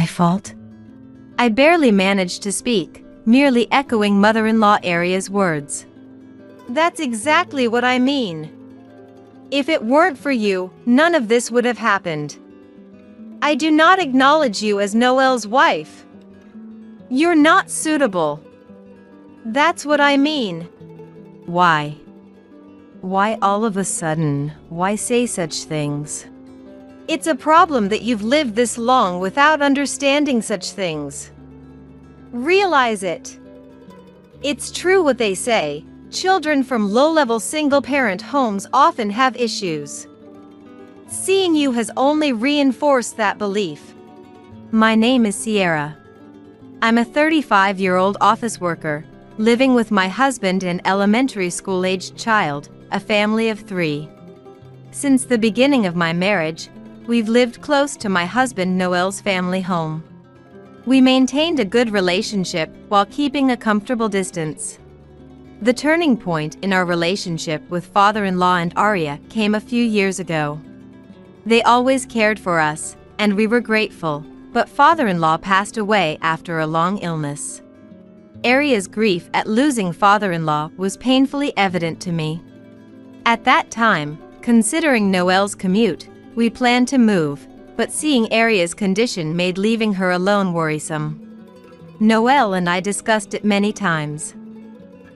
my fault? I barely managed to speak, merely echoing mother-in-law Aria's words. That's exactly what I mean. If it weren't for you, none of this would have happened. I do not acknowledge you as Noel's wife. You're not suitable. That's what I mean. Why? Why all of a sudden? Why say such things? It's a problem that you've lived this long without understanding such things. Realize it. It's true what they say. Children from low-level single-parent homes often have issues. Seeing you has only reinforced that belief. My name is Sierra. I'm a 35-year-old office worker, living with my husband and elementary school-aged child, a family of 3. Since the beginning of my marriage, we've lived close to my husband Noel's family home. We maintained a good relationship while keeping a comfortable distance. The turning point in our relationship with father-in-law and Aria came a few years ago. They always cared for us, and we were grateful, but father-in-law passed away after a long illness. Aria's grief at losing father-in-law was painfully evident to me. At that time, considering Noel's commute, we planned to move, but seeing Aria's condition made leaving her alone worrisome. Noel and I discussed it many times.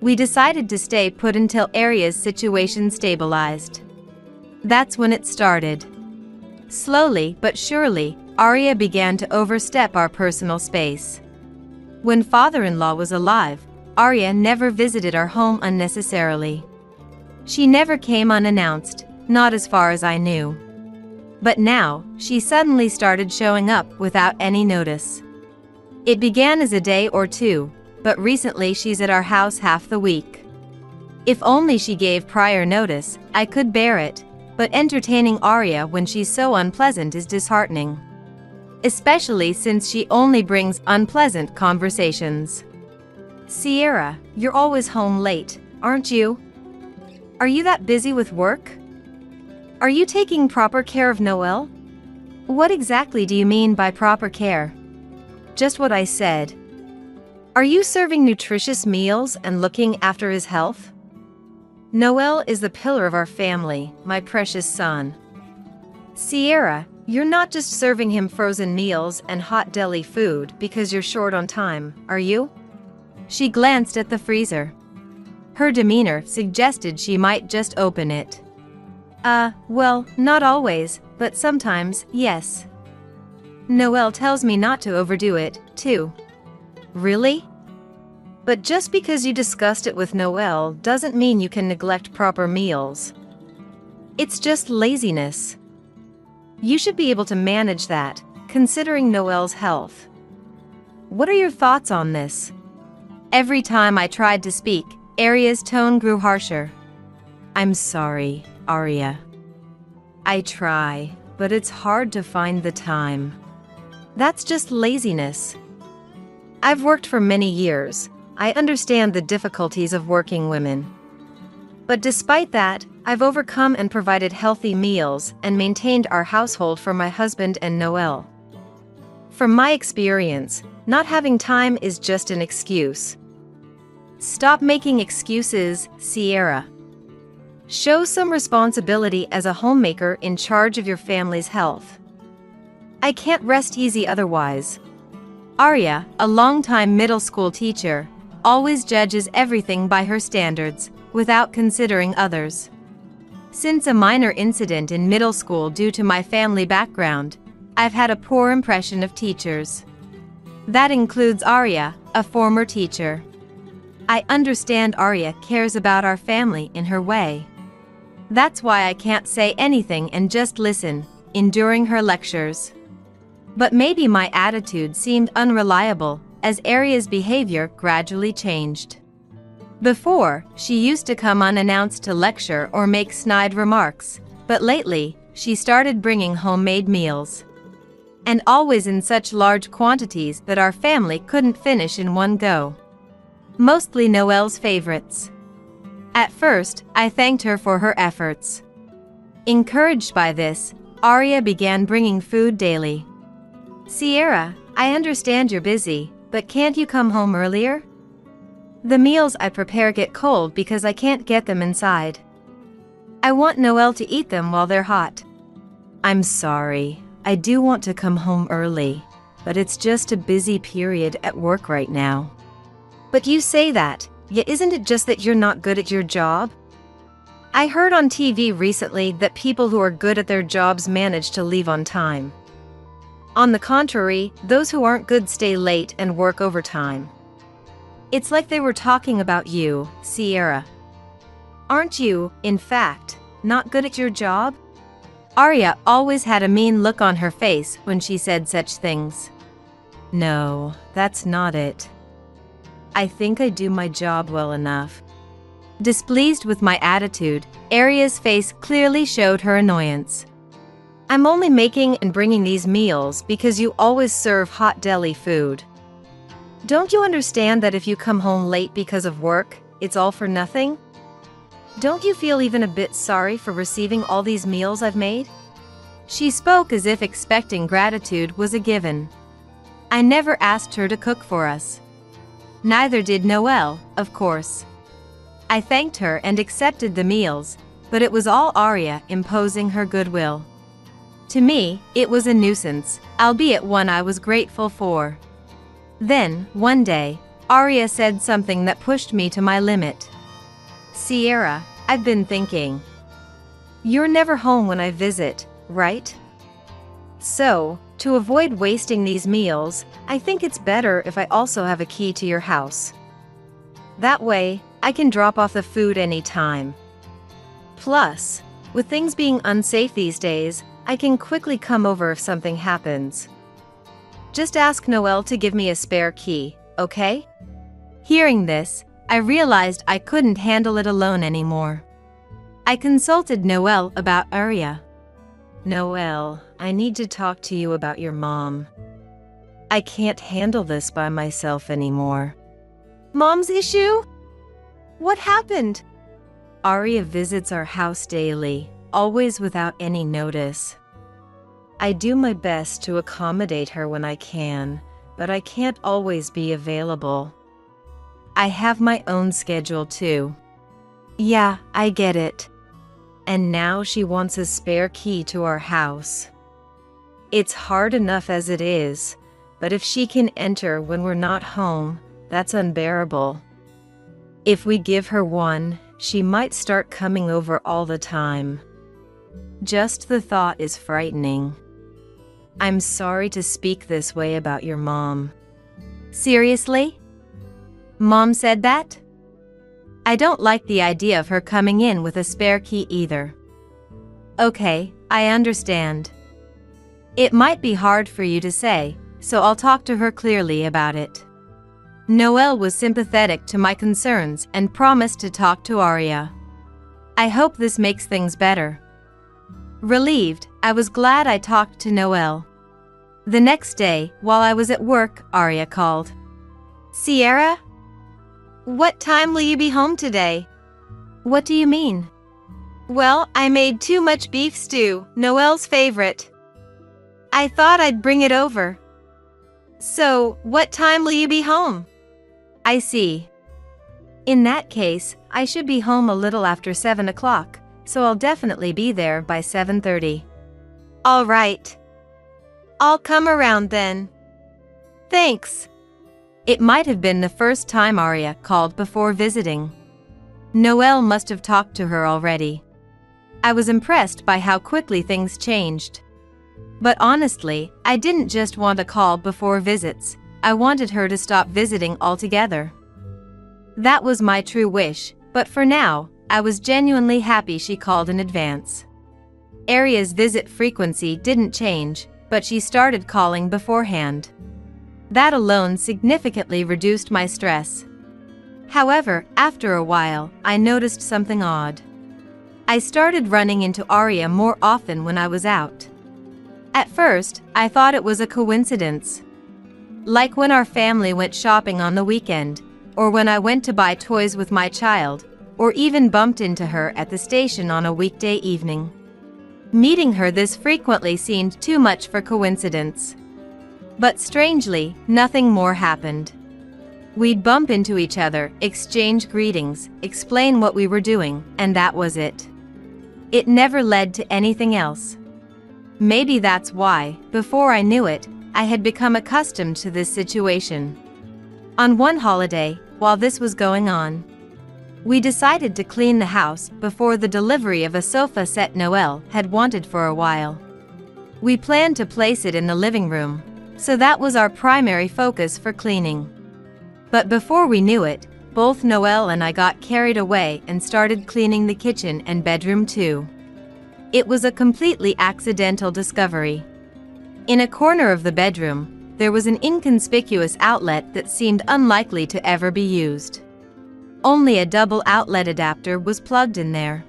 We decided to stay put until Aria's situation stabilized. That's when it started. Slowly but surely, Aria began to overstep our personal space. When father-in-law was alive, Aria never visited our home unnecessarily. She never came unannounced, not as far as I knew. But now, she suddenly started showing up without any notice. It began as a day or two, but recently she's at our house half the week. If only she gave prior notice, I could bear it, but entertaining Aria when she's so unpleasant is disheartening. Especially since she only brings unpleasant conversations. Sierra, you're always home late, aren't you? Are you that busy with work? Are you taking proper care of Noel? What exactly do you mean by proper care? Just what I said. Are you serving nutritious meals and looking after his health? Noel is the pillar of our family, my precious son. Sierra, you're not just serving him frozen meals and hot deli food because you're short on time, are you? She glanced at the freezer. Her demeanor suggested she might just open it. Well, not always, but sometimes, yes. Noel tells me not to overdo it, too. Really? But just because you discussed it with Noel doesn't mean you can neglect proper meals. It's just laziness. You should be able to manage that, considering Noel's health. What are your thoughts on this? Every time I tried to speak, Aria's tone grew harsher. I'm sorry, Aria. I try, but it's hard to find the time. That's just laziness. I've worked for many years. I understand the difficulties of working women. But despite that, I've overcome and provided healthy meals and maintained our household for my husband and Noel. From my experience, not having time is just an excuse. Stop making excuses, Sierra. Show some responsibility as a homemaker in charge of your family's health. I can't rest easy otherwise. Aria, a longtime middle school teacher, always judges everything by her standards, without considering others. Since a minor incident in middle school due to my family background, I've had a poor impression of teachers. That includes Aria, a former teacher. I understand Aria cares about our family in her way. That's why I can't say anything and just listen, enduring her lectures. But maybe my attitude seemed unreliable, as Aria's behavior gradually changed. Before, she used to come unannounced to lecture or make snide remarks, but lately, she started bringing homemade meals. And always in such large quantities that our family couldn't finish in one go. Mostly Noel's favorites. At first, I thanked her for her efforts. Encouraged by this, Aria began bringing food daily. Sierra, I understand you're busy, but can't you come home earlier? The meals I prepare get cold because I can't get them inside. I want Noel to eat them while they're hot. I'm sorry, I do want to come home early, but it's just a busy period at work right now. But you say that, yet isn't it just that you're not good at your job? I heard on TV recently that people who are good at their jobs manage to leave on time. On the contrary, those who aren't good stay late and work overtime. It's like they were talking about you, Sierra. Aren't you, in fact, not good at your job? Arya always had a mean look on her face when she said such things. No, that's not it. I think I do my job well enough. Displeased with my attitude, Arya's face clearly showed her annoyance. I'm only making and bringing these meals because you always serve hot deli food. Don't you understand that if you come home late because of work, it's all for nothing? Don't you feel even a bit sorry for receiving all these meals I've made? She spoke as if expecting gratitude was a given. I never asked her to cook for us. Neither did Noel, of course. I thanked her and accepted the meals, but it was all Arya imposing her goodwill. To me, it was a nuisance, albeit one I was grateful for. Then, one day, Arya said something that pushed me to my limit. Sierra, I've been thinking. You're never home when I visit, right? So, to avoid wasting these meals, I think it's better if I also have a key to your house. That way, I can drop off the food anytime. Plus, with things being unsafe these days, I can quickly come over if something happens. Just ask Noel to give me a spare key, okay? Hearing this, I realized I couldn't handle it alone anymore. I consulted Noel about Arya. Noel, I need to talk to you about your mom. I can't handle this by myself anymore. Mom's issue? What happened? Arya visits our house daily, always without any notice. I do my best to accommodate her when I can, but I can't always be available. I have my own schedule too. Yeah, I get it. And now she wants a spare key to our house. It's hard enough as it is, but if she can enter when we're not home, that's unbearable. If we give her one, she might start coming over all the time. Just the thought is frightening. I'm sorry to speak this way about your mom. Seriously? Mom said that? I don't like the idea of her coming in with a spare key either. Okay, I understand. It might be hard for you to say, so I'll talk to her clearly about it. Noel was sympathetic to my concerns and promised to talk to Arya. I hope this makes things better. Relieved, I was glad I talked to Noel. The next day, while I was at work, Arya called. Sierra? What time will you be home today? What do you mean? Well, I made too much beef stew, Noel's favorite. I thought I'd bring it over. So, what time will you be home? I see. In that case, I should be home a little after 7 o'clock, so I'll definitely be there by 7:30. All right. I'll come around then. Thanks. It might have been the first time Arya called before visiting. Noel must have talked to her already. I was impressed by how quickly things changed. But honestly, I didn't just want a call before visits. I wanted her to stop visiting altogether. That was my true wish, but for now, I was genuinely happy she called in advance. Arya's visit frequency didn't change, but she started calling beforehand. That alone significantly reduced my stress. However, after a while, I noticed something odd. I started running into Arya more often when I was out. At first, I thought it was a coincidence. Like when our family went shopping on the weekend, or when I went to buy toys with my child, or even bumped into her at the station on a weekday evening. Meeting her this frequently seemed too much for coincidence. But strangely, nothing more happened. We'd bump into each other, exchange greetings, explain what we were doing, and that was it. It never led to anything else. Maybe that's why, before I knew it, I had become accustomed to this situation. On one holiday, while this was going on, we decided to clean the house before the delivery of a sofa set Noelle had wanted for a while. We planned to place it in the living room, so that was our primary focus for cleaning. But before we knew it, both Noelle and I got carried away and started cleaning the kitchen and bedroom too. It was a completely accidental discovery. In a corner of the bedroom, there was an inconspicuous outlet that seemed unlikely to ever be used. Only a double outlet adapter was plugged in there.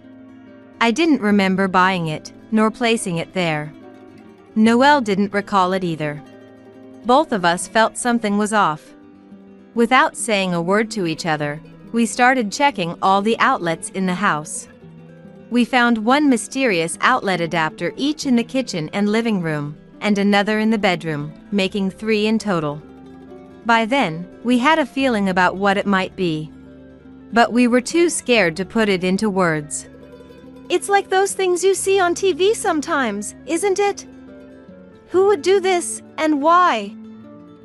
I didn't remember buying it, nor placing it there. Noelle didn't recall it either. Both of us felt something was off. Without saying a word to each other, we started checking all the outlets in the house. We found one mysterious outlet adapter each in the kitchen and living room, and another in the bedroom, making 3 in total. By then, we had a feeling about what it might be. But we were too scared to put it into words. It's like those things you see on TV sometimes, isn't it? Who would do this, and why?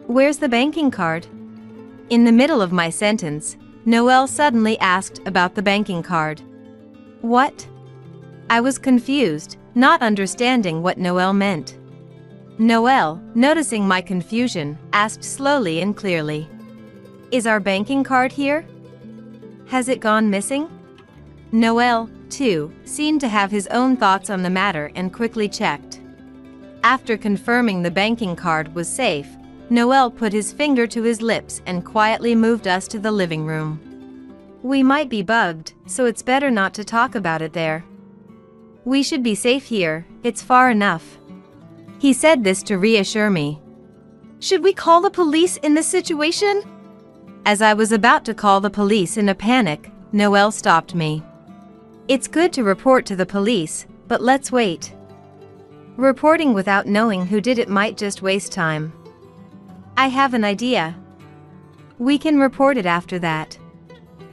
Where's the banking card? In the middle of my sentence, Noelle suddenly asked about the banking card. What? I was confused, not understanding what Noelle meant. Noelle, noticing my confusion, asked slowly and clearly. Is our banking card here? Has it gone missing? Noelle, too, seemed to have his own thoughts on the matter and quickly checked. After confirming the banking card was safe, Noelle put his finger to his lips and quietly moved us to the living room. We might be bugged, so it's better not to talk about it there. We should be safe here, it's far enough. He said this to reassure me. Should we call the police in this situation? As I was about to call the police in a panic, Noelle stopped me. It's good to report to the police, but let's wait. Reporting without knowing who did it might just waste time. I have an idea. We can report it after that.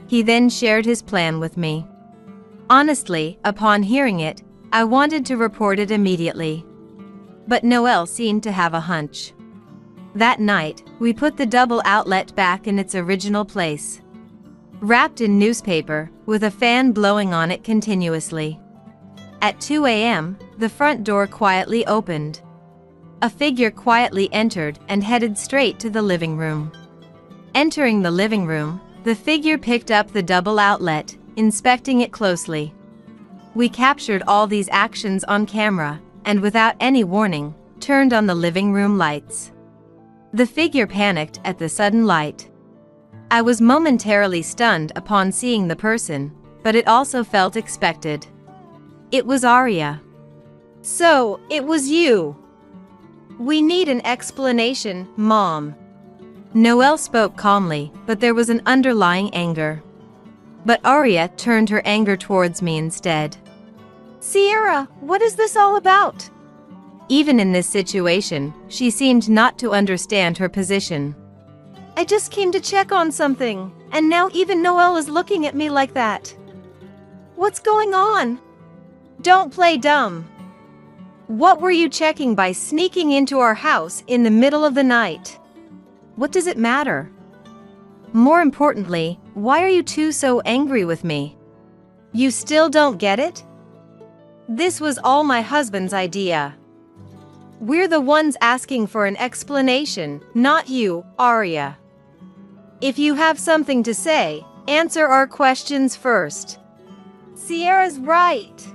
He then shared his plan with me. Honestly, upon hearing it, I wanted to report it immediately. But Noelle seemed to have a hunch. That night, we put the double outlet back in its original place. Wrapped in newspaper, with a fan blowing on it continuously. At 2 a.m., the front door quietly opened. A figure quietly entered and headed straight to the living room. Entering the living room, the figure picked up the double outlet, inspecting it closely. We captured all these actions on camera, and without any warning, turned on the living room lights. The figure panicked at the sudden light. I was momentarily stunned upon seeing the person, but it also felt expected. It was Aria. So, it was you. We need an explanation, Mom. Noelle spoke calmly, but there was an underlying anger. But Aria turned her anger towards me instead. Sierra, what is this all about? Even in this situation, she seemed not to understand her position. I just came to check on something, and now even Noelle is looking at me like that. What's going on? Don't play dumb. What were you checking by sneaking into our house in the middle of the night? What does it matter? More importantly, why are you two so angry with me? You still don't get it? This was all my husband's idea. We're the ones asking for an explanation, not you, Aria. If you have something to say, answer our questions first. Sierra's right.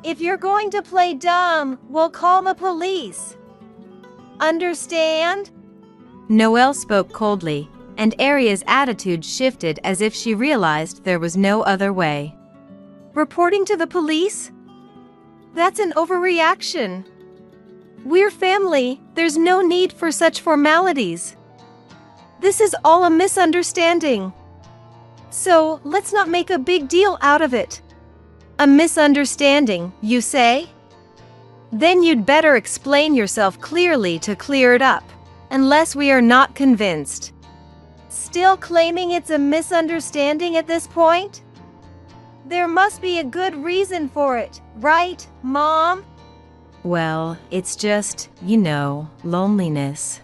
If you're going to play dumb, we'll call the police. Understand? Noelle spoke coldly, and Aria's attitude shifted as if she realized there was no other way. Reporting to the police? That's an overreaction. We're family, there's no need for such formalities. This is all a misunderstanding. So, let's not make a big deal out of it. A misunderstanding, you say? Then you'd better explain yourself clearly to clear it up, unless we are not convinced. Still claiming it's a misunderstanding at this point? There must be a good reason for it, right, Mom? Well, it's just, loneliness.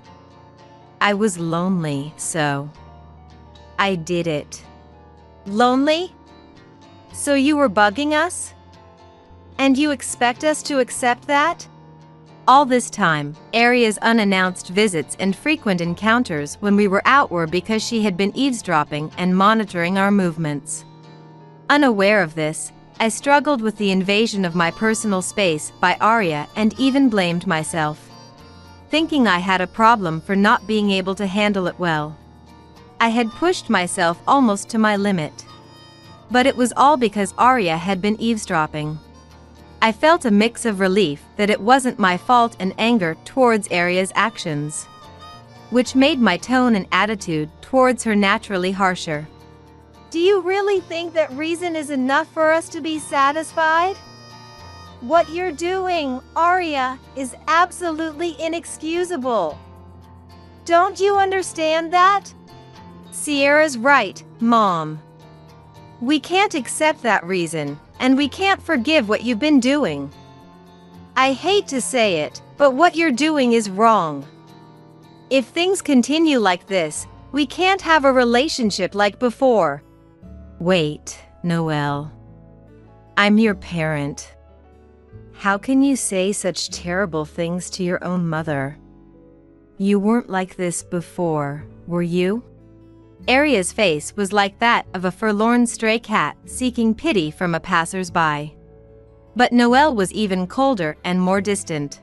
I was lonely, so I did it. Lonely? So you were bugging us? And you expect us to accept that? All this time, Aria's unannounced visits and frequent encounters when we were out were because she had been eavesdropping and monitoring our movements. Unaware of this, I struggled with the invasion of my personal space by Aria and even blamed myself, thinking I had a problem for not being able to handle it well. I had pushed myself almost to my limit. But it was all because Aria had been eavesdropping. I felt a mix of relief that it wasn't my fault and anger towards Aria's actions, which made my tone and attitude towards her naturally harsher. Do you really think that reason is enough for us to be satisfied? What you're doing, Aria, is absolutely inexcusable. Don't you understand that? Sierra's right, Mom. We can't accept that reason, and we can't forgive what you've been doing. I hate to say it, but what you're doing is wrong. If things continue like this, we can't have a relationship like before. Wait, Noelle. I'm your parent. How can you say such terrible things to your own mother? You weren't like this before, were you? Aria's face was like that of a forlorn stray cat seeking pity from a passersby. But Noelle was even colder and more distant.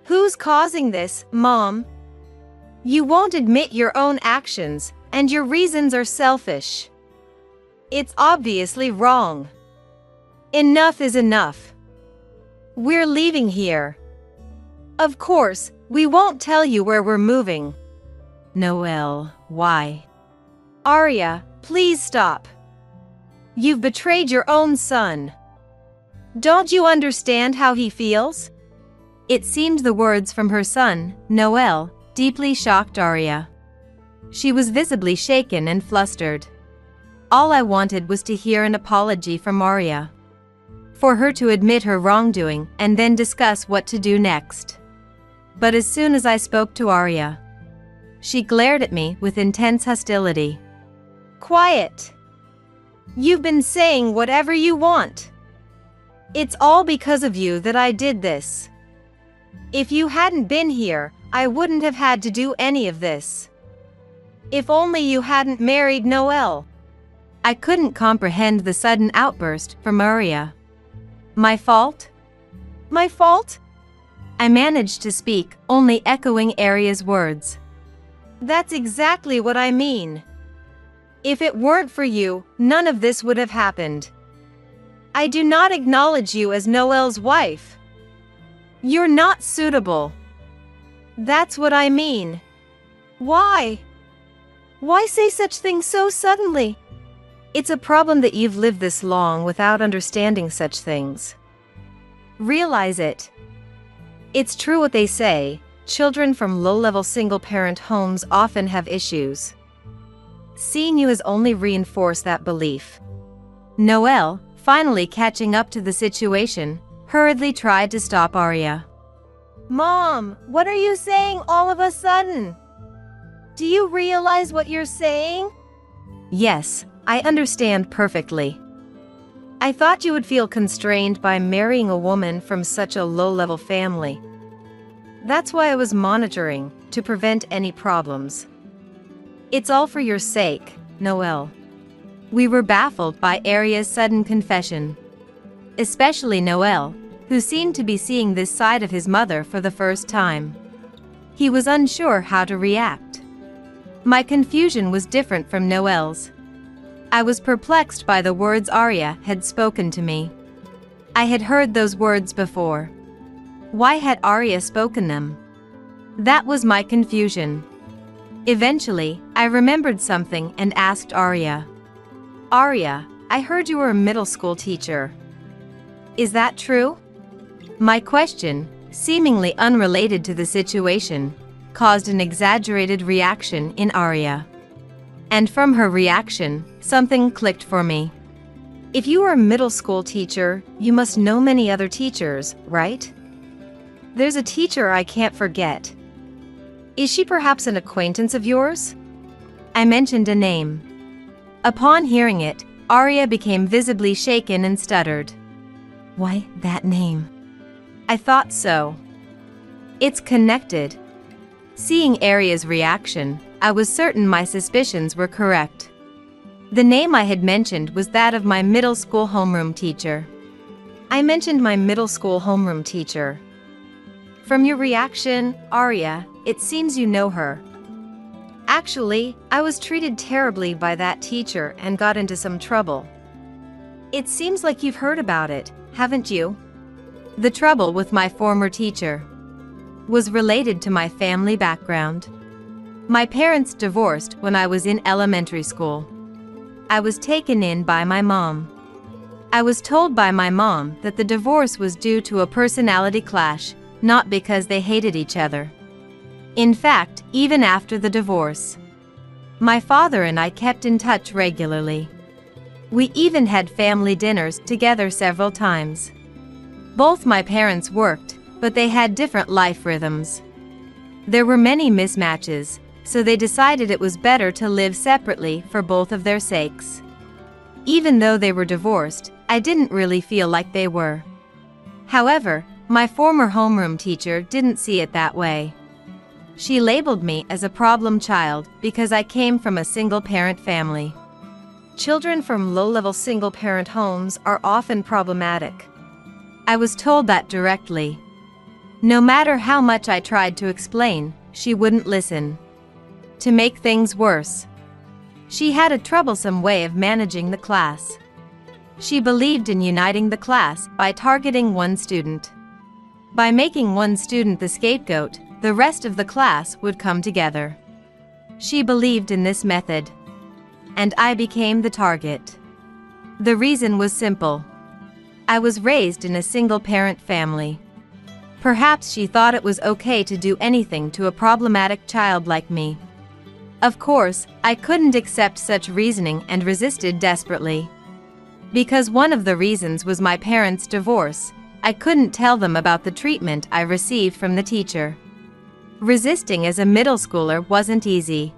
Who's causing this, Mom? You won't admit your own actions, and your reasons are selfish. It's obviously wrong. Enough is enough. We're leaving here. Of course, we won't tell you where we're moving. Noelle, why? Aria, please stop. You've betrayed your own son. Don't you understand how he feels? It seemed the words from her son, Noelle, deeply shocked Aria. She was visibly shaken and flustered. All I wanted was to hear an apology from Aria, for her to admit her wrongdoing and then discuss what to do next. But as soon as I spoke to Aria, she glared at me with intense hostility. Quiet. You've been saying whatever you want. It's all because of you that I did this. If you hadn't been here, I wouldn't have had to do any of this. If only you hadn't married Noelle. I couldn't comprehend the sudden outburst from Aria. My fault? My fault? I managed to speak, only echoing Aria's words. That's exactly what I mean. If it weren't for you, none of this would have happened. I do not acknowledge you as Noelle's wife. You're not suitable. That's what I mean. Why? Why say such things so suddenly? It's a problem that you've lived this long without understanding such things. Realize it. It's true what they say, children from low-level single-parent homes often have issues. Seeing you has only reinforced that belief. Noelle, finally catching up to the situation, hurriedly tried to stop Aria. Mom, what are you saying all of a sudden? Do you realize what you're saying? Yes, I understand perfectly. I thought you would feel constrained by marrying a woman from such a low-level family. That's why I was monitoring, to prevent any problems. It's all for your sake, Noelle. We were baffled by Aria's sudden confession. Especially Noelle, who seemed to be seeing this side of his mother for the first time. He was unsure how to react. My confusion was different from Noelle's. I was perplexed by the words Aria had spoken to me. I had heard those words before. Why had Aria spoken them? That was my confusion. Eventually, I remembered something and asked Aria. Aria, I heard you were a middle school teacher. Is that true? My question, seemingly unrelated to the situation, caused an exaggerated reaction in Arya. And from her reaction, something clicked for me. If you are a middle school teacher, you must know many other teachers, right? There's a teacher I can't forget. Is she perhaps an acquaintance of yours? I mentioned a name. Upon hearing it, Arya became visibly shaken and stuttered. Why, that name? I thought so. It's connected. Seeing Arya's reaction, I was certain my suspicions were correct. The name I had mentioned was that of my middle school homeroom teacher. I mentioned my middle school homeroom teacher. From your reaction, Arya, it seems you know her. Actually, I was treated terribly by that teacher and got into some trouble. It seems like you've heard about it, haven't you? The trouble with my former teacher was related to my family background. My parents divorced when I was in elementary school. I was taken in by my mom. I was told by my mom that the divorce was due to a personality clash, not because they hated each other. In fact, even after the divorce, my father and I kept in touch regularly. We even had family dinners together several times. Both my parents worked, but they had different life rhythms. There were many mismatches, so they decided it was better to live separately for both of their sakes. Even though they were divorced, I didn't really feel like they were. However, my former homeroom teacher didn't see it that way. She labeled me as a problem child because I came from a single-parent family. Children from low-level single-parent homes are often problematic. I was told that directly. No matter how much I tried to explain, she wouldn't listen. To make things worse, she had a troublesome way of managing the class. She believed in uniting the class by targeting one student. By making one student the scapegoat, the rest of the class would come together. She believed in this method, and I became the target. The reason was simple. I was raised in a single-parent family. Perhaps she thought it was okay to do anything to a problematic child like me. Of course, I couldn't accept such reasoning and resisted desperately. Because one of the reasons was my parents' divorce, I couldn't tell them about the treatment I received from the teacher. Resisting as a middle schooler wasn't easy.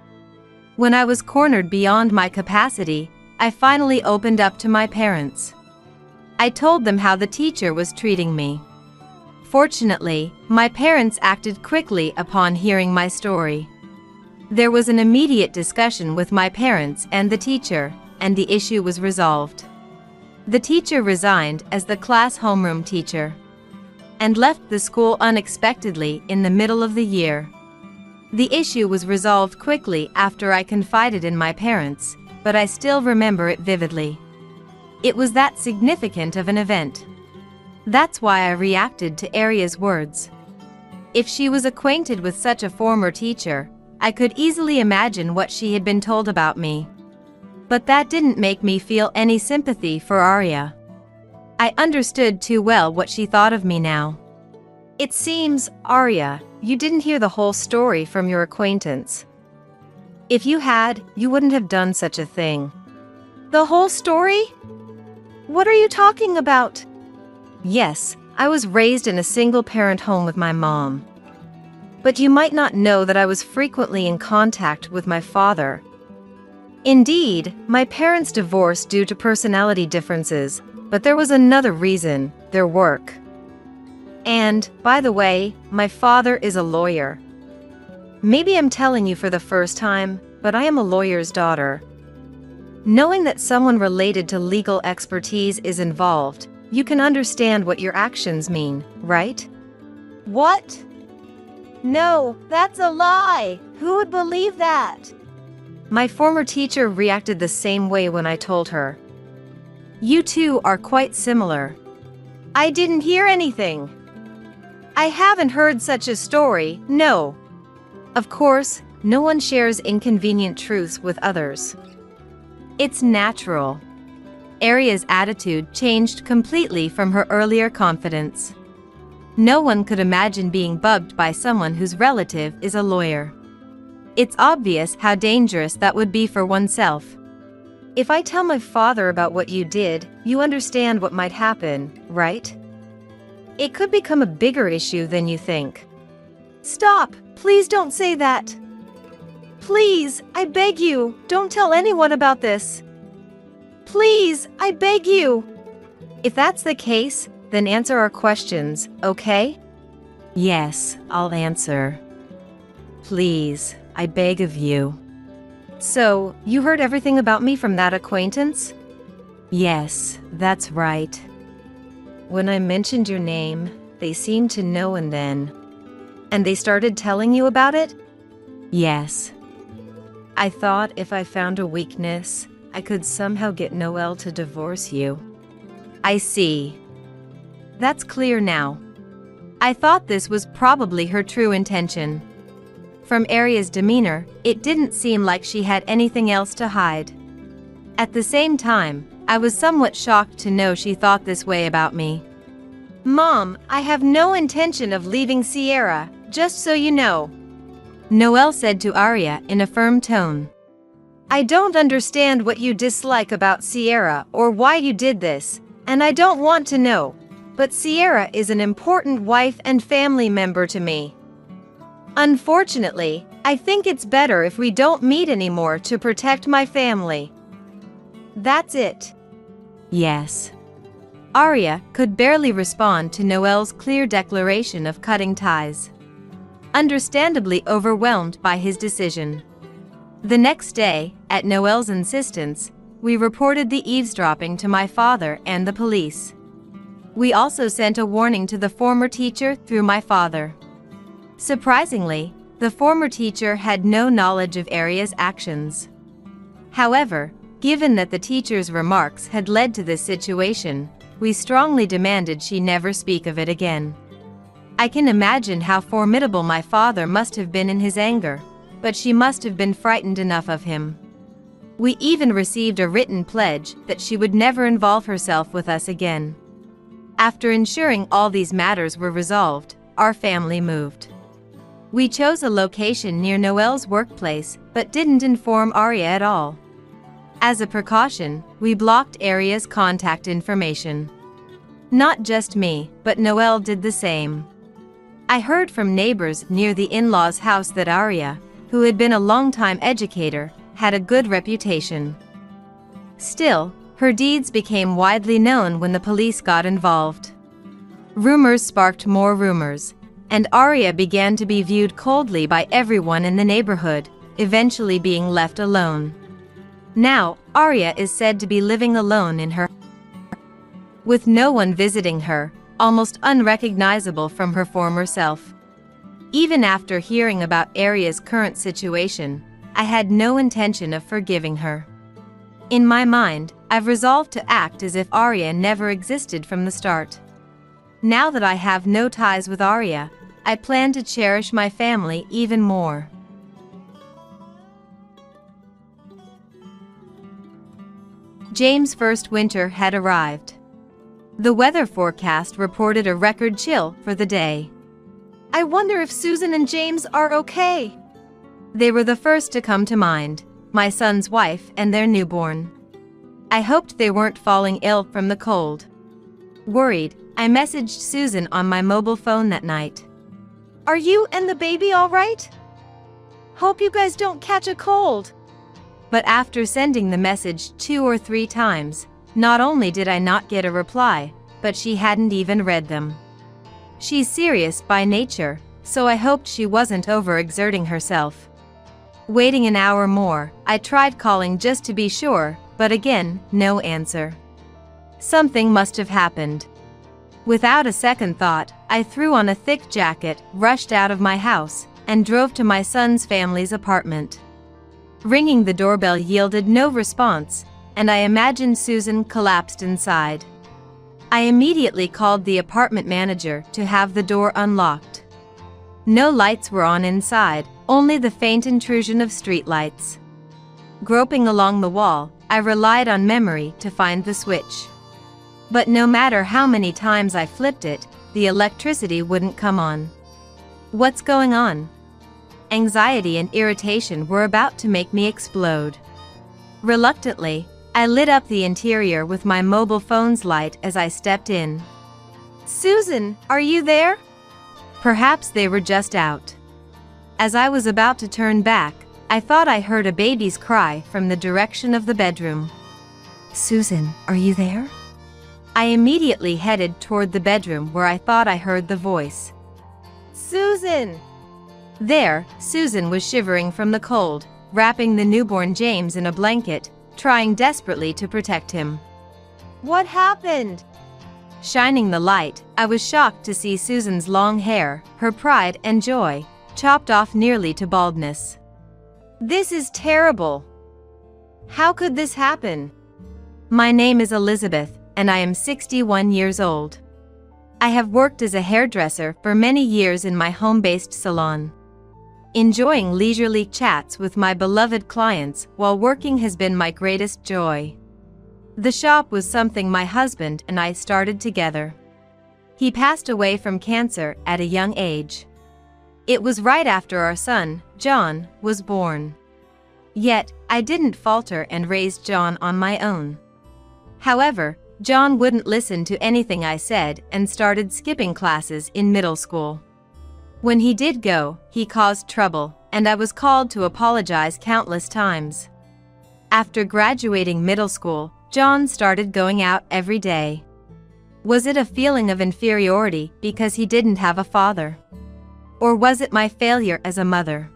When I was cornered beyond my capacity, I finally opened up to my parents. I told them how the teacher was treating me. Fortunately, my parents acted quickly upon hearing my story. There was an immediate discussion with my parents and the teacher, and the issue was resolved. The teacher resigned as the class homeroom teacher and left the school unexpectedly in the middle of the year. The issue was resolved quickly after I confided in my parents, but I still remember it vividly. It was that significant of an event. That's why I reacted to Arya's words. If she was acquainted with such a former teacher, I could easily imagine what she had been told about me. But that didn't make me feel any sympathy for Arya. I understood too well what she thought of me now. It seems, Arya, you didn't hear the whole story from your acquaintance. If you had, you wouldn't have done such a thing. The whole story? What are you talking about? Yes, I was raised in a single-parent home with my mom. But you might not know that I was frequently in contact with my father. Indeed, my parents divorced due to personality differences, but there was another reason: their work. And, by the way, my father is a lawyer. Maybe I'm telling you for the first time, but I am a lawyer's daughter. Knowing that someone related to legal expertise is involved, you can understand what your actions mean, right? What? No, that's a lie! Who would believe that? My former teacher reacted the same way when I told her. You two are quite similar. I didn't hear anything. I haven't heard such a story, no. Of course, no one shares inconvenient truths with others. It's natural. Arya's attitude changed completely from her earlier confidence. No one could imagine being bugged by someone whose relative is a lawyer. It's obvious how dangerous that would be for oneself. If I tell my father about what you did, you understand what might happen, right? It could become a bigger issue than you think. Stop! Please don't say that! Please, I beg you, don't tell anyone about this. Please, I beg you. If that's the case, then answer our questions, okay? Yes, I'll answer. Please, I beg of you. So, you heard everything about me from that acquaintance? Yes, that's right. When I mentioned your name, they seemed to know and then. And they started telling you about it? Yes. I thought if I found a weakness, I could somehow get Noelle to divorce you. I see. That's clear now. I thought this was probably her true intention. From Aria's demeanor, it didn't seem like she had anything else to hide. At the same time, I was somewhat shocked to know she thought this way about me. Mom, I have no intention of leaving Sierra, just so you know, Noelle said to Aria in a firm tone. I don't understand what you dislike about Sierra or why you did this, and I don't want to know, but Sierra is an important wife and family member to me. Unfortunately, I think it's better if we don't meet anymore to protect my family. That's it. Yes. Aria could barely respond to Noelle's clear declaration of cutting ties. Understandably overwhelmed by his decision. The next day, at Noelle's insistence, we reported the eavesdropping to my father and the police. We also sent a warning to the former teacher through my father. Surprisingly, the former teacher had no knowledge of Aria's actions. However, given that the teacher's remarks had led to this situation, we strongly demanded she never speak of it again. I can imagine how formidable my father must have been in his anger, but she must have been frightened enough of him. We even received a written pledge that she would never involve herself with us again. After ensuring all these matters were resolved, our family moved. We chose a location near Noelle's workplace but didn't inform Aria at all. As a precaution, we blocked Aria's contact information. Not just me, but Noelle did the same. I heard from neighbors near the in-laws' house that Aria, who had been a long-time educator, had a good reputation. Still, her deeds became widely known when the police got involved. Rumors sparked more rumors, and Aria began to be viewed coldly by everyone in the neighborhood, eventually being left alone. Now, Aria is said to be living alone in her house, with no one visiting her, almost unrecognizable from her former self. Even after hearing about Aria's current situation, I had no intention of forgiving her. In my mind, I've resolved to act as if Aria never existed from the start. Now that I have no ties with Aria, I plan to cherish my family even more. James' first winter had arrived. The weather forecast reported a record chill for the day. I wonder if Susan and James are okay. They were the first to come to mind, my son's wife and their newborn. I hoped they weren't falling ill from the cold. Worried, I messaged Susan on my mobile phone that night. Are you and the baby all right? Hope you guys don't catch a cold. But after sending the message 2 or 3 times, not only did I not get a reply, but she hadn't even read them. She's serious by nature, so I hoped she wasn't overexerting herself. Waiting an hour more, I tried calling just to be sure, but again, no answer. Something must have happened. Without a second thought, I threw on a thick jacket, rushed out of my house, and drove to my son's family's apartment. Ringing the doorbell yielded no response, and I imagined Susan collapsed inside. I immediately called the apartment manager to have the door unlocked. No lights were on inside, only the faint intrusion of streetlights. Groping along the wall, I relied on memory to find the switch. But no matter how many times I flipped it, the electricity wouldn't come on. What's going on? Anxiety and irritation were about to make me explode. Reluctantly, I lit up the interior with my mobile phone's light as I stepped in. Susan, are you there? Perhaps they were just out. As I was about to turn back, I thought I heard a baby's cry from the direction of the bedroom. Susan, are you there? I immediately headed toward the bedroom where I thought I heard the voice. Susan! There, Susan was shivering from the cold, wrapping the newborn James in a blanket, trying desperately to protect him. What happened? Shining the light, I was shocked to see Susan's long hair, her pride and joy, chopped off nearly to baldness. This is terrible. How could this happen? My name is Elizabeth, and I am 61 years old. I have worked as a hairdresser for many years in my home-based salon. Enjoying leisurely chats with my beloved clients while working has been my greatest joy. The shop was something my husband and I started together. He passed away from cancer at a young age. It was right after our son, John, was born. Yet, I didn't falter and raised John on my own. However, John wouldn't listen to anything I said and started skipping classes in middle school. When he did go, he caused trouble, and I was called to apologize countless times. After graduating middle school, John started going out every day. Was it a feeling of inferiority because he didn't have a father? Or was it my failure as a mother?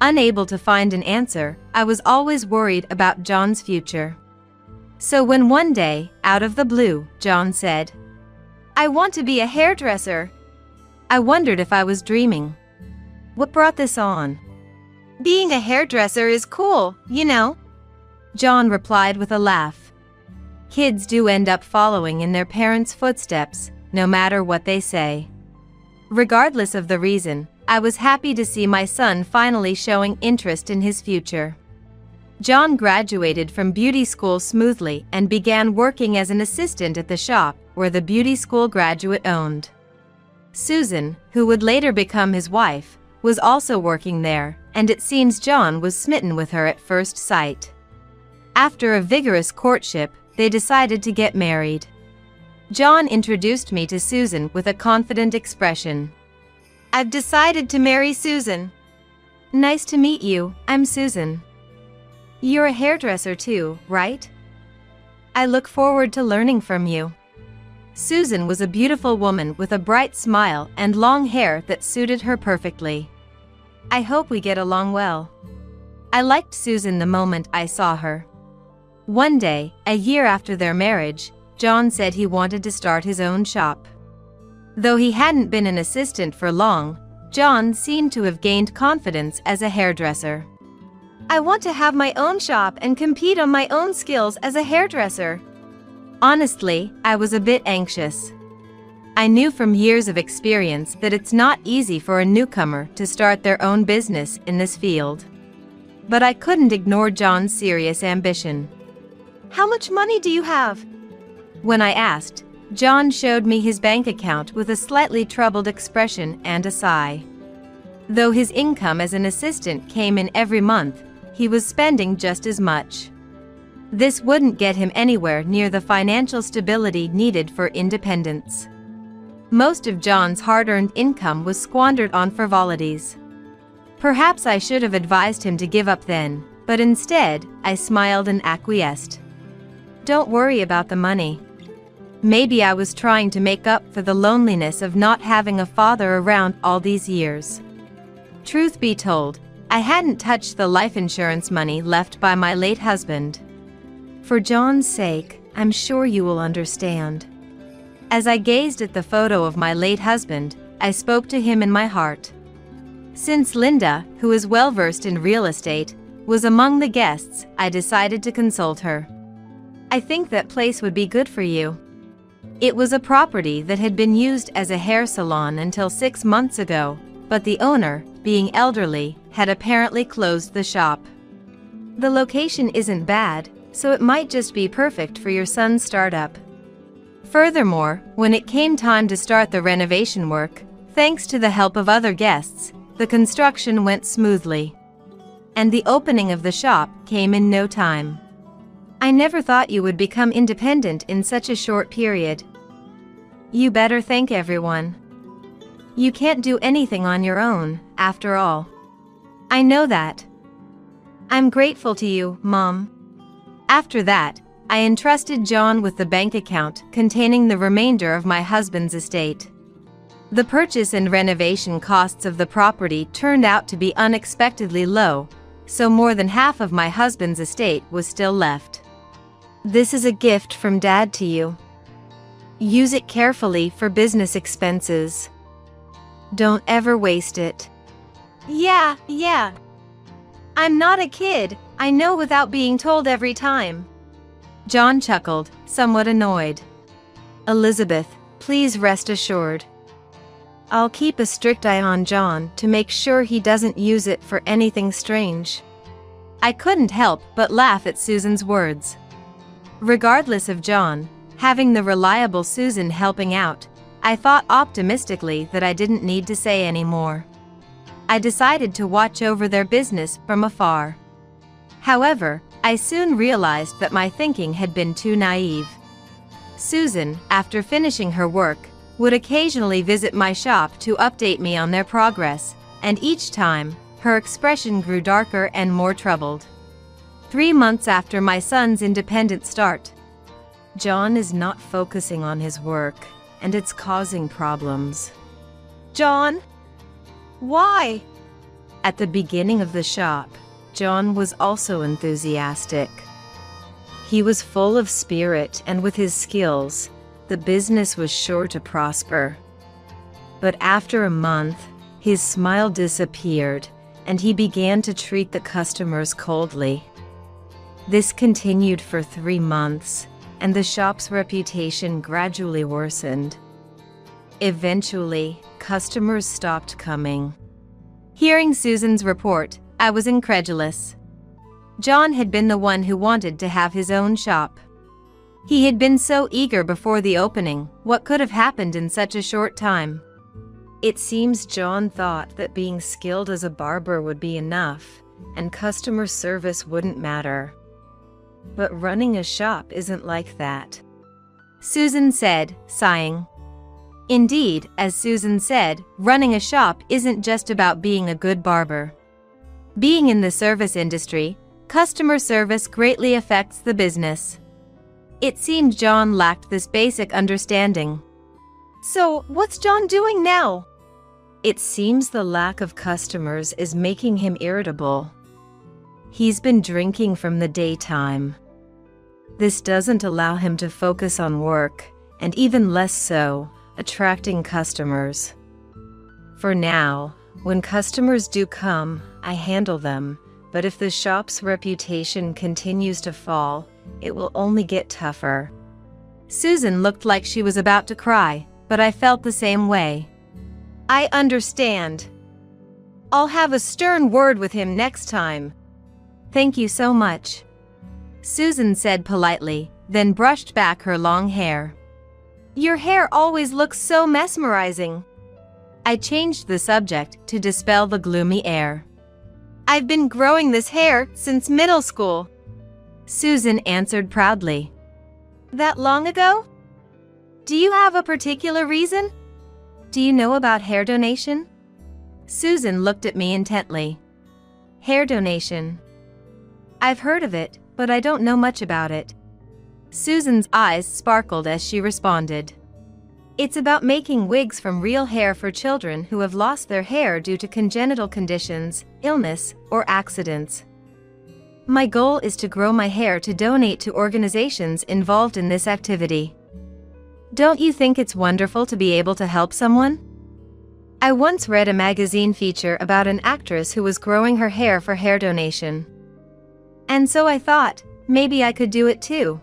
Unable to find an answer, I was always worried about John's future. So when one day, out of the blue, John said, "I want to be a hairdresser," I wondered if I was dreaming. What brought this on? "Being a hairdresser is cool, you know," John replied with a laugh. Kids do end up following in their parents' footsteps, no matter what they say. Regardless of the reason, I was happy to see my son finally showing interest in his future. John graduated from beauty school smoothly and began working as an assistant at the shop where the beauty school graduate owned. Susan, who would later become his wife, was also working there, and it seems John was smitten with her at first sight. After a vigorous courtship, they decided to get married. John introduced me to Susan with a confident expression. "I've decided to marry Susan." "Nice to meet you, I'm Susan." "You're a hairdresser too, right?" "I look forward to learning from you." Susan was a beautiful woman with a bright smile and long hair that suited her perfectly. "I hope we get along well." I liked Susan the moment I saw her. One day, a year after their marriage, John said he wanted to start his own shop. Though he hadn't been an assistant for long, John seemed to have gained confidence as a hairdresser. "I want to have my own shop and compete on my own skills as a hairdresser." Honestly, I was a bit anxious. I knew from years of experience that it's not easy for a newcomer to start their own business in this field. But I couldn't ignore John's serious ambition. "How much money do you have?" When I asked, John showed me his bank account with a slightly troubled expression and a sigh. Though his income as an assistant came in every month, he was spending just as much. This wouldn't get him anywhere near the financial stability needed for independence. Most of John's hard-earned income was squandered on frivolities. Perhaps I should have advised him to give up then, but instead, I smiled and acquiesced. "Don't worry about the money." Maybe I was trying to make up for the loneliness of not having a father around all these years. Truth be told, I hadn't touched the life insurance money left by my late husband. "For John's sake, I'm sure you will understand." As I gazed at the photo of my late husband, I spoke to him in my heart. Since Linda, who is well-versed in real estate, was among the guests, I decided to consult her. "I think that place would be good for you." It was a property that had been used as a hair salon until 6 months ago, but the owner, being elderly, had apparently closed the shop. "The location isn't bad, so it might just be perfect for your son's startup." Furthermore, when it came time to start the renovation work, thanks to the help of other guests, the construction went smoothly. And the opening of the shop came in no time. I never thought you would become independent in such a short period. You better thank everyone. You can't do anything on your own, after all. I know that. I'm grateful to you, Mom. After that, I entrusted John with the bank account containing the remainder of my husband's estate. The purchase and renovation costs of the property turned out to be unexpectedly low, so more than half of my husband's estate was still left. This is a gift from Dad to you. Use it carefully for business expenses. Don't ever waste it. Yeah. I'm not a kid, I know without being told every time. John chuckled, somewhat annoyed. Elizabeth, please rest assured. I'll keep a strict eye on John to make sure he doesn't use it for anything strange. I couldn't help but laugh at Susan's words. Regardless of John, having the reliable Susan helping out, I thought optimistically that I didn't need to say any more. I decided to watch over their business from afar. However, I soon realized that my thinking had been too naive. Susan, after finishing her work, would occasionally visit my shop to update me on their progress, and each time, her expression grew darker and more troubled. 3 months after my son's independent start, John is not focusing on his work, and it's causing problems. John? Why? At the beginning of the shop, John was also enthusiastic. He was full of spirit, and with his skills, the business was sure to prosper. But after a month, his smile disappeared, and he began to treat the customers coldly. This continued for 3 months, and the shop's reputation gradually worsened. Eventually, customers stopped coming. Hearing Susan's report, I was incredulous. John had been the one who wanted to have his own shop. He had been so eager before the opening. What could have happened in such a short time? It seems John thought that being skilled as a barber would be enough, and customer service wouldn't matter. But running a shop isn't like that, Susan said, sighing. Indeed, as Susan said, running a shop isn't just about being a good barber. Being in the service industry, customer service greatly affects the business. It seemed John lacked this basic understanding. So, what's John doing now? It seems the lack of customers is making him irritable. He's been drinking from the daytime. This doesn't allow him to focus on work, and even less so, attracting customers. For now, when customers do come, I handle them, but if the shop's reputation continues to fall, it will only get tougher. Susan looked like she was about to cry, but I felt the same way. I understand. I'll have a stern word with him next time. Thank you so much, Susan said politely, then brushed back her long hair. Your hair always looks so mesmerizing. I changed the subject to dispel the gloomy air. I've been growing this hair since middle school, Susan answered proudly. That long ago? Do you have a particular reason? Do you know about hair donation? Susan looked at me intently. Hair donation. I've heard of it, but I don't know much about it. Susan's eyes sparkled as she responded. It's about making wigs from real hair for children who have lost their hair due to congenital conditions, illness, or accidents. My goal is to grow my hair to donate to organizations involved in this activity. Don't you think it's wonderful to be able to help someone? I once read a magazine feature about an actress who was growing her hair for hair donation. And so I thought, maybe I could do it too.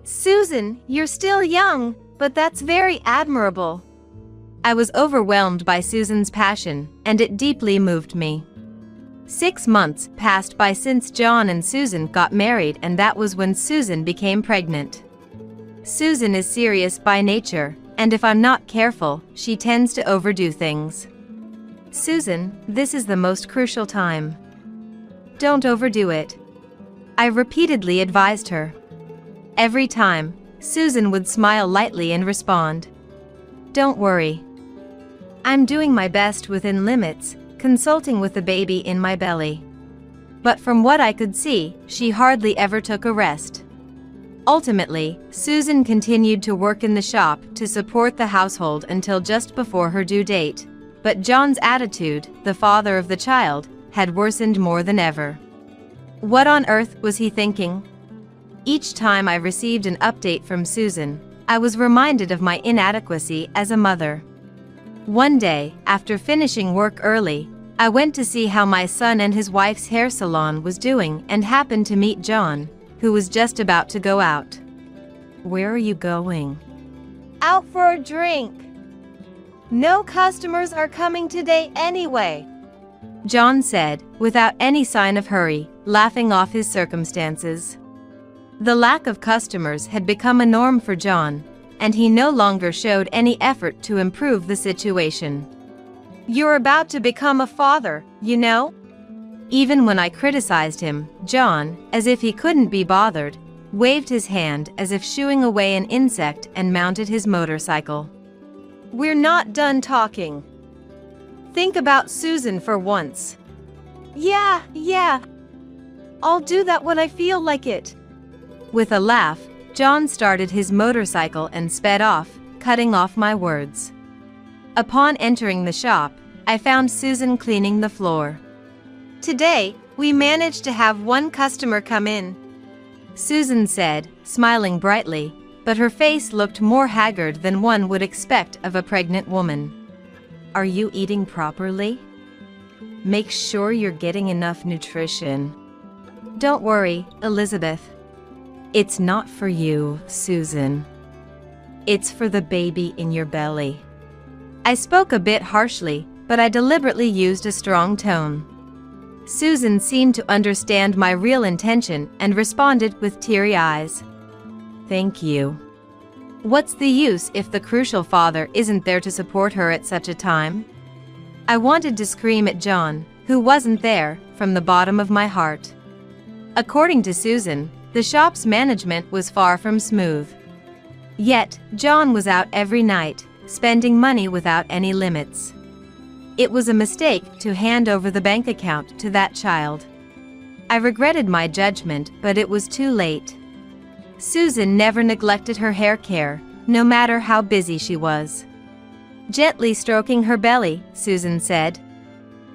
Susan, you're still young, but that's very admirable. I was overwhelmed by Susan's passion, and it deeply moved me. 6 months passed by since John and Susan got married, and that was when Susan became pregnant. Susan is serious by nature, and if I'm not careful, she tends to overdo things. Susan, this is the most crucial time. Don't overdo it. I repeatedly advised her. Every time, Susan would smile lightly and respond, "Don't worry. I'm doing my best within limits, consulting with the baby in my belly." But from what I could see, she hardly ever took a rest. Ultimately, Susan continued to work in the shop to support the household until just before her due date. But John's attitude, the father of the child, had worsened more than ever. What on earth was he thinking? Each time I received an update from Susan, I was reminded of my inadequacy as a mother. One day, after finishing work early, I went to see how my son and his wife's hair salon was doing and happened to meet John, who was just about to go out. "Where are you going?" Out for a drink. No customers are coming today anyway, John said, without any sign of hurry, laughing off his circumstances. The lack of customers had become a norm for John, and he no longer showed any effort to improve the situation. "You're about to become a father, you know?" Even when I criticized him, John, as if he couldn't be bothered, waved his hand as if shooing away an insect and mounted his motorcycle. "We're not done talking. Think about Susan for once." Yeah. I'll do that when I feel like it." With a laugh, John started his motorcycle and sped off, cutting off my words. Upon entering the shop, I found Susan cleaning the floor. "Today, we managed to have one customer come in," Susan said, smiling brightly, but her face looked more haggard than one would expect of a pregnant woman. "Are you eating properly? Make sure you're getting enough nutrition." "Don't worry, Elizabeth. It's not for you, Susan. It's for the baby in your belly." I spoke a bit harshly, but I deliberately used a strong tone. Susan seemed to understand my real intention and responded with teary eyes. "Thank you. What's the use if the crucial father isn't there to support her at such a time?" I wanted to scream at John, who wasn't there, from the bottom of my heart. According to Susan, the shop's management was far from smooth. Yet, John was out every night, spending money without any limits. It was a mistake to hand over the bank account to that child. I regretted my judgment, but it was too late. Susan never neglected her hair care, no matter how busy she was. Gently stroking her belly, Susan said,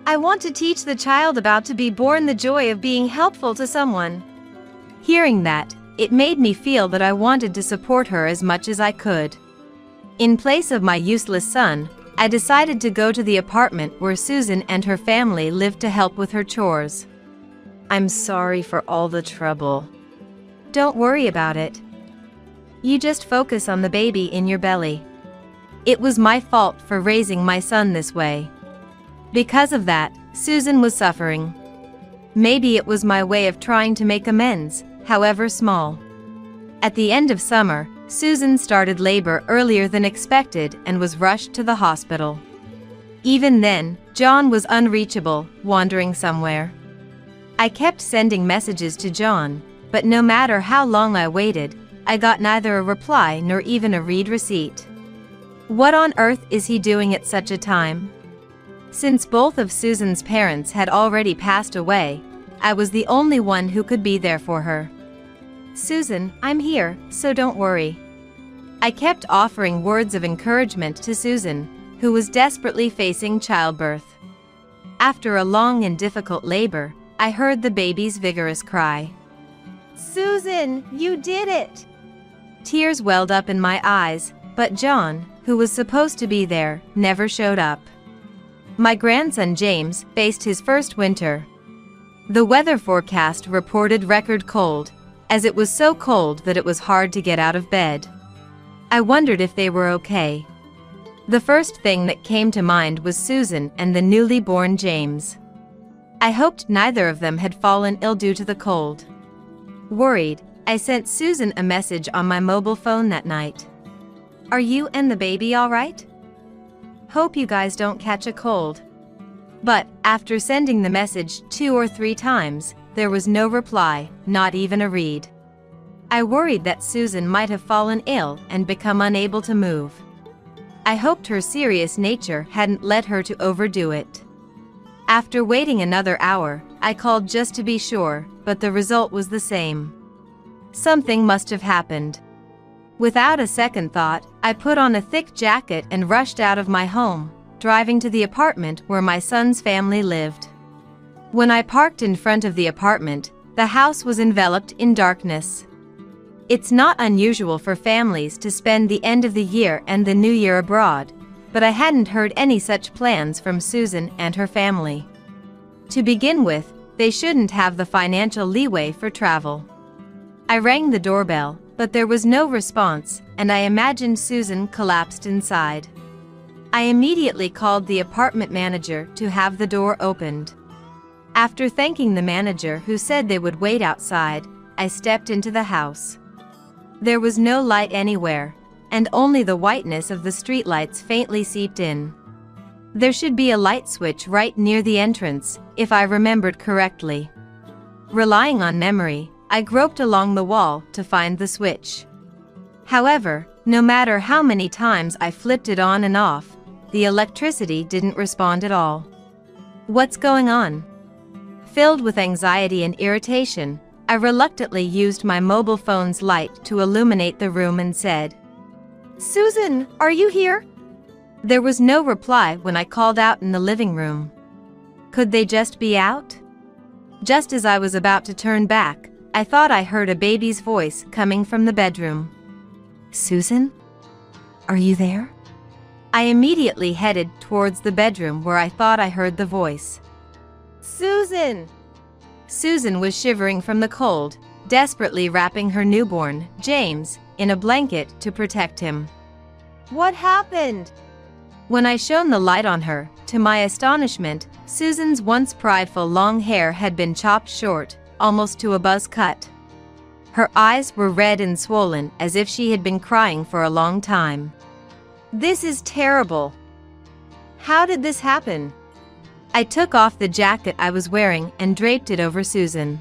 "I want to teach the child about to be born the joy of being helpful to someone." Hearing that, it made me feel that I wanted to support her as much as I could. In place of my useless son, I decided to go to the apartment where Susan and her family lived to help with her chores. "I'm sorry for all the trouble." "Don't worry about it. You just focus on the baby in your belly. It was my fault for raising my son this way." Because of that, Susan was suffering. Maybe it was my way of trying to make amends, however small. At the end of summer, Susan started labor earlier than expected and was rushed to the hospital. Even then, John was unreachable, wandering somewhere. I kept sending messages to John, but no matter how long I waited, I got neither a reply nor even a read receipt. What on earth is he doing at such a time? Since both of Susan's parents had already passed away, I was the only one who could be there for her. "Susan, I'm here, so don't worry." I kept offering words of encouragement to Susan, who was desperately facing childbirth. After a long and difficult labor, I heard the baby's vigorous cry. "Susan, you did it!" Tears welled up in my eyes, but John, who was supposed to be there, never showed up. My grandson James faced his first winter. The weather forecast reported record cold, as it was so cold that it was hard to get out of bed. I wondered if they were okay. The first thing that came to mind was Susan and the newly born James. I hoped neither of them had fallen ill due to the cold. Worried, I sent Susan a message on my mobile phone that night. "Are you and the baby all right? Hope you guys don't catch a cold." But after sending the message 2 or 3 times, there was no reply, not even a read. I worried that Susan might have fallen ill and become unable to move. I hoped her serious nature hadn't led her to overdo it. After waiting another hour, I called just to be sure, but the result was the same. Something must have happened. Without a second thought, I put on a thick jacket and rushed out of my home, driving to the apartment where my son's family lived. When I parked in front of the apartment, the house was enveloped in darkness. It's not unusual for families to spend the end of the year and the new year abroad, but I hadn't heard any such plans from Susan and her family. To begin with, they shouldn't have the financial leeway for travel. I rang the doorbell, but there was no response, and I imagined Susan collapsed inside. I immediately called the apartment manager to have the door opened. After thanking the manager who said they would wait outside, I stepped into the house. There was no light anywhere, and only the whiteness of the streetlights faintly seeped in. There should be a light switch right near the entrance, if I remembered correctly. Relying on memory, I groped along the wall to find the switch. However, no matter how many times I flipped it on and off, the electricity didn't respond at all. What's going on? Filled with anxiety and irritation, I reluctantly used my mobile phone's light to illuminate the room and said, "Susan, are you here?" There was no reply when I called out in the living room. Could they just be out? Just as I was about to turn back, I thought I heard a baby's voice coming from the bedroom. "Susan? Are you there?" I immediately headed towards the bedroom where I thought I heard the voice. "Susan!" Susan was shivering from the cold, desperately wrapping her newborn, James, in a blanket to protect him. "What happened?" When I shone the light on her, to my astonishment, Susan's once prideful long hair had been chopped short, almost to a buzz cut. Her eyes were red and swollen as if she had been crying for a long time. "This is terrible. How did this happen?" I took off the jacket I was wearing and draped it over Susan.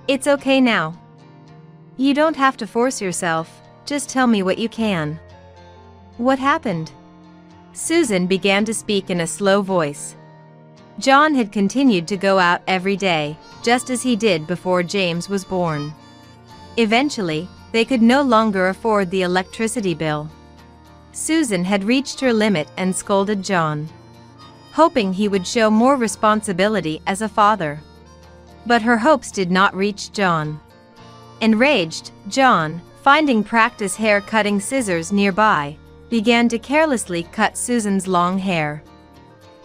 "It's okay now. You don't have to force yourself, just tell me what you can. What happened?" Susan began to speak in a slow voice. John had continued to go out every day, just as he did before James was born. Eventually, they could no longer afford the electricity bill. Susan had reached her limit and scolded John, hoping he would show more responsibility as a father. But her hopes did not reach John. Enraged, John, finding practice hair-cutting scissors nearby, began to carelessly cut Susan's long hair.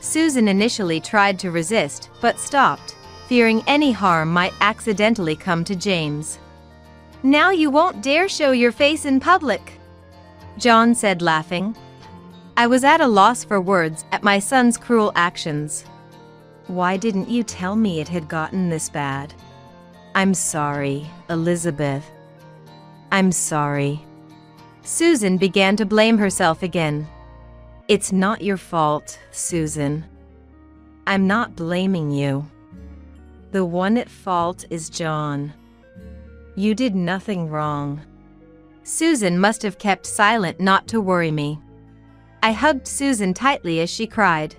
Susan initially tried to resist, but stopped, fearing any harm might accidentally come to James. "Now you won't dare show your face in public," John said, laughing. I was at a loss for words at my son's cruel actions. "Why didn't you tell me it had gotten this bad?" "I'm sorry, Elizabeth. I'm sorry." Susan began to blame herself again. "It's not your fault, Susan. I'm not blaming you. The one at fault is John. You did nothing wrong." Susan must have kept silent not to worry me. I hugged Susan tightly as she cried.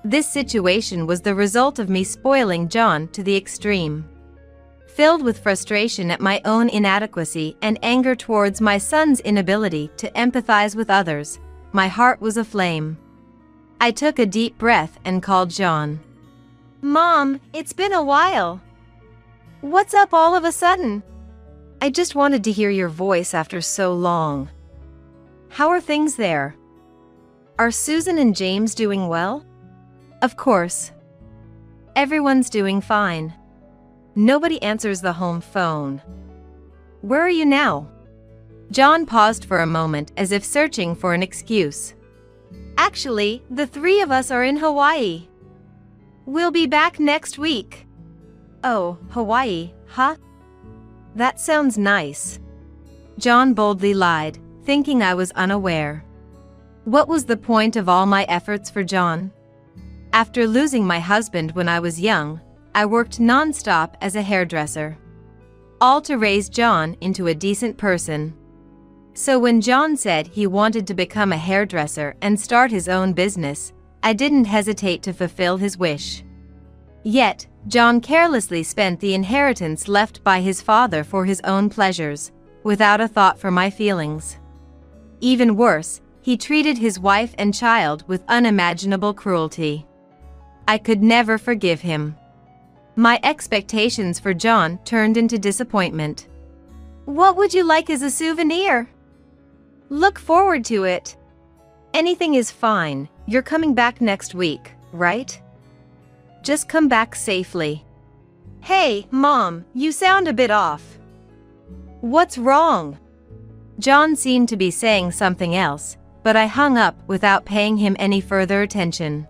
This situation was the result of me spoiling John to the extreme. Filled with frustration at my own inadequacy and anger towards my son's inability to empathize with others, my heart was aflame. I took a deep breath and called John. "Mom, it's been a while. What's up all of a sudden?" "I just wanted to hear your voice after so long. How are things there? Are Susan and James doing well?" "Of course. Everyone's doing fine. Nobody answers the home phone. Where are you now?" John paused for a moment as if searching for an excuse. "Actually, the 3 of us are in Hawaii. We'll be back next week." "Oh, Hawaii, huh? That sounds nice. John boldly lied, thinking I was unaware. What was the point of all my efforts for John? After losing my husband when I was young, I worked non-stop as a hairdresser. All to raise John into a decent person. So when John said he wanted to become a hairdresser and start his own business, I didn't hesitate to fulfill his wish. Yet, John carelessly spent the inheritance left by his father for his own pleasures, without a thought for my feelings. Even worse, he treated his wife and child with unimaginable cruelty. I could never forgive him. My expectations for John turned into disappointment. What would you like as a souvenir? Look forward to it. Anything is fine. You're coming back next week, right? Just come back safely. Hey, Mom, you sound a bit off. What's wrong? John seemed to be saying something else, but I hung up without paying him any further attention.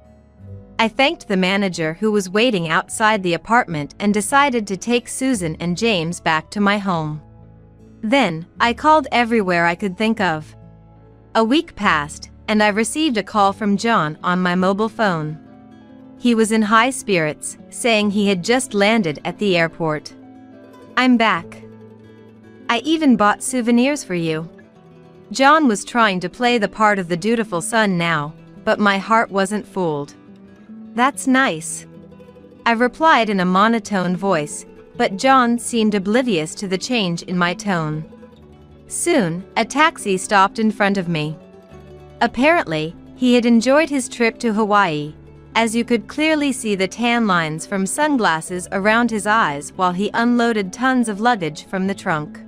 I thanked the manager who was waiting outside the apartment and decided to take Susan and James back to my home. Then, I called everywhere I could think of. A week passed, and I received a call from John on my mobile phone. He was in high spirits, saying he had just landed at the airport. I'm back. I even bought souvenirs for you. John was trying to play the part of the dutiful son now, but my heart wasn't fooled. That's nice. I replied in a monotone voice, but John seemed oblivious to the change in my tone. Soon, a taxi stopped in front of me. Apparently, he had enjoyed his trip to Hawaii, as you could clearly see the tan lines from sunglasses around his eyes while he unloaded tons of luggage from the trunk.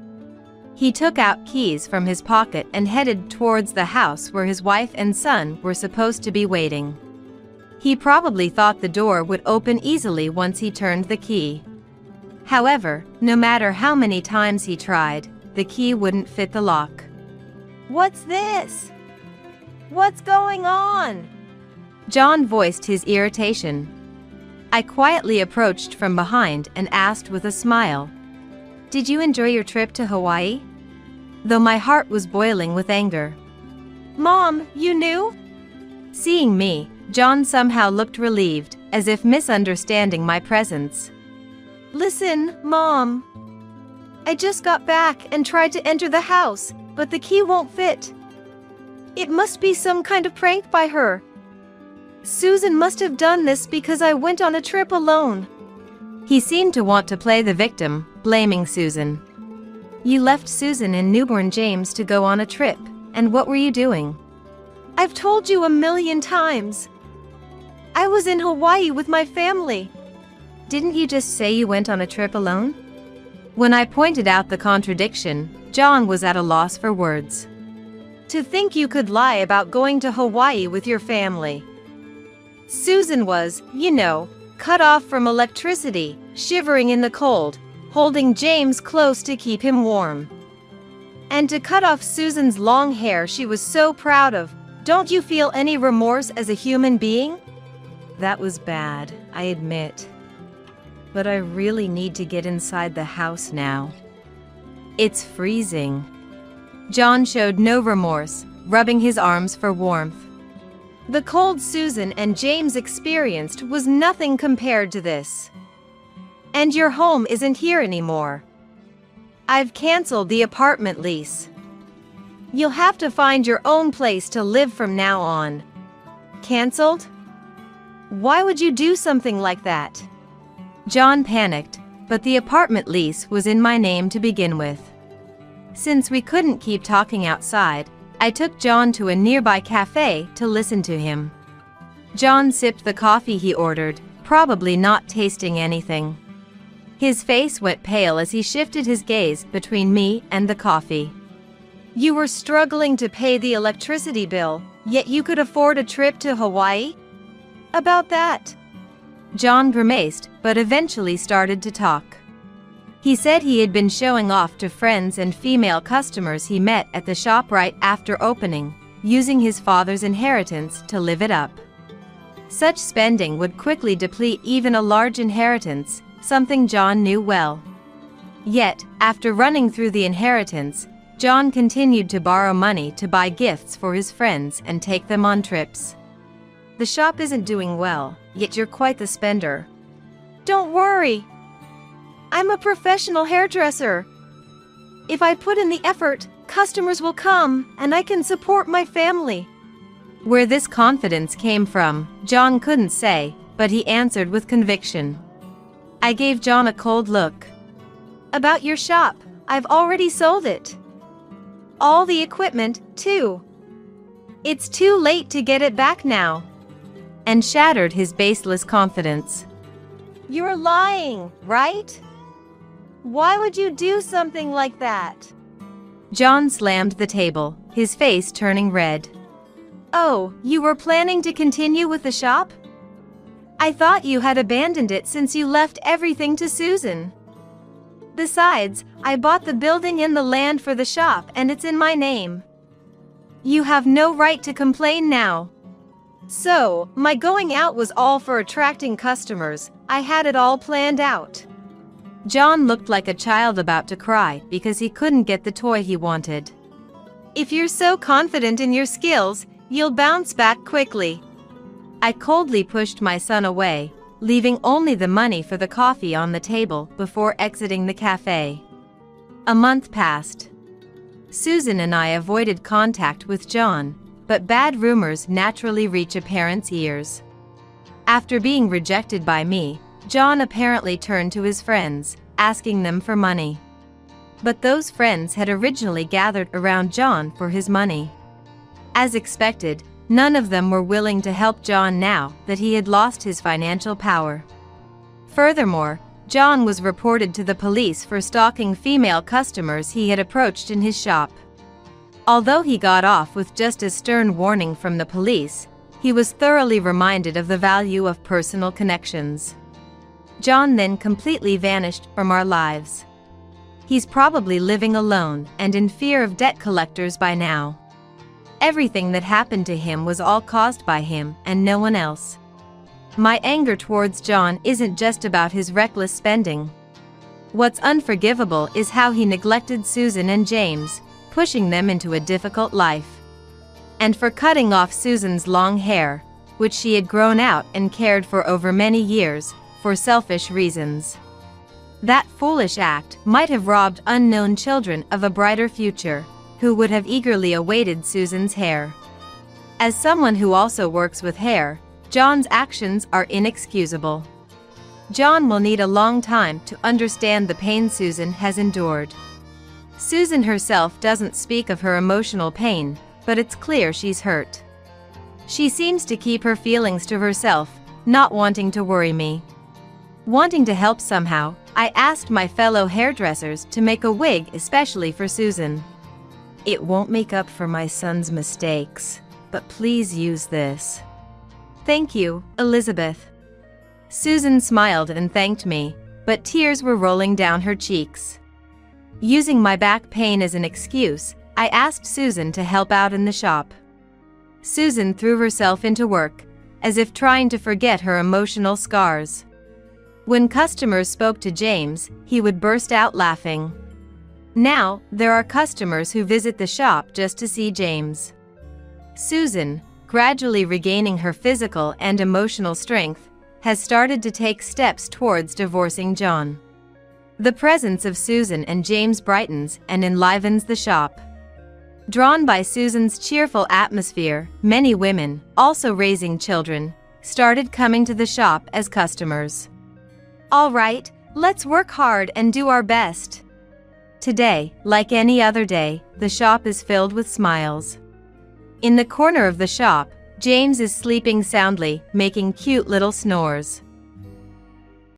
He took out keys from his pocket and headed towards the house where his wife and son were supposed to be waiting. He probably thought the door would open easily once he turned the key. However, no matter how many times he tried, the key wouldn't fit the lock. What's this? What's going on? John voiced his irritation. I quietly approached from behind and asked with a smile, "Did you enjoy your trip to Hawaii?" Though my heart was boiling with anger. Mom, you knew? Seeing me, John somehow looked relieved, as if misunderstanding my presence. Listen, Mom. I just got back and tried to enter the house, but the key won't fit. It must be some kind of prank by her. Susan must have done this because I went on a trip alone. He seemed to want to play the victim, blaming Susan. You left Susan and newborn James to go on a trip, and what were you doing? I've told you a million times. I was in Hawaii with my family. Didn't you just say you went on a trip alone? When I pointed out the contradiction, John was at a loss for words. To think you could lie about going to Hawaii with your family. Susan was, cut off from electricity, shivering in the cold, holding James close to keep him warm. And to cut off Susan's long hair she was so proud of. Don't you feel any remorse as a human being? That was bad, I admit. But I really need to get inside the house now. It's freezing. John showed no remorse, rubbing his arms for warmth. The cold Susan and James experienced was nothing compared to this. And your home isn't here anymore. I've canceled the apartment lease. You'll have to find your own place to live from now on. Canceled? Why would you do something like that? John panicked, but the apartment lease was in my name to begin with. Since we couldn't keep talking outside, I took John to a nearby cafe to listen to him. John sipped the coffee he ordered, probably not tasting anything. His face went pale as he shifted his gaze between me and the coffee. You were struggling to pay the electricity bill, yet you could afford a trip to Hawaii? About that? John grimaced, but eventually started to talk. He said he had been showing off to friends and female customers he met at the shop right after opening, using his father's inheritance to live it up. Such spending would quickly deplete even a large inheritance, something John knew well. Yet, after running through the inheritance, John continued to borrow money to buy gifts for his friends and take them on trips. The shop isn't doing well, yet you're quite the spender. Don't worry. I'm a professional hairdresser. If I put in the effort, customers will come, and I can support my family. Where this confidence came from, John couldn't say, but he answered with conviction. I gave John a cold look. About your shop, I've already sold it. All the equipment, too. It's too late to get it back now. And shattered his baseless confidence. You're lying, right? Why would you do something like that? John slammed the table, his face turning red. Oh, you were planning to continue with the shop? I thought you had abandoned it since you left everything to Susan. Besides, I bought the building and the land for the shop, and it's in my name. You have no right to complain now. So, my going out was all for attracting customers. I had it all planned out. John looked like a child about to cry because he couldn't get the toy he wanted. If you're so confident in your skills, you'll bounce back quickly. I coldly pushed my son away, leaving only the money for the coffee on the table before exiting the cafe. A month passed. Susan and I avoided contact with John, but bad rumors naturally reach a parent's ears. After being rejected by me, John apparently turned to his friends, asking them for money. But those friends had originally gathered around John for his money. As expected, none of them were willing to help John now that he had lost his financial power. Furthermore, John was reported to the police for stalking female customers he had approached in his shop. Although he got off with just a stern warning from the police, he was thoroughly reminded of the value of personal connections. John then completely vanished from our lives. He's probably living alone and in fear of debt collectors by now. Everything that happened to him was all caused by him and no one else. My anger towards John isn't just about his reckless spending. What's unforgivable is how he neglected Susan and James, pushing them into a difficult life. And for cutting off Susan's long hair, which she had grown out and cared for over many years, for selfish reasons. That foolish act might have robbed unknown children of a brighter future, who would have eagerly awaited Susan's hair. As someone who also works with hair, John's actions are inexcusable. John will need a long time to understand the pain Susan has endured. Susan herself doesn't speak of her emotional pain, but it's clear she's hurt. She seems to keep her feelings to herself, not wanting to worry me. Wanting to help somehow, I asked my fellow hairdressers to make a wig especially for Susan. It won't make up for my son's mistakes, but please use this. Thank you, Elizabeth. Susan smiled and thanked me, but tears were rolling down her cheeks. Using my back pain as an excuse, I asked Susan to help out in the shop. Susan threw herself into work, as if trying to forget her emotional scars. When customers spoke to James, he would burst out laughing. Now, there are customers who visit the shop just to see James. Susan, gradually regaining her physical and emotional strength, has started to take steps towards divorcing John. The presence of Susan and James brightens and enlivens the shop. Drawn by Susan's cheerful atmosphere, many women, also raising children, started coming to the shop as customers. All right, let's work hard and do our best. Today, like any other day, the shop is filled with smiles. In the corner of the shop, James is sleeping soundly, making cute little snores.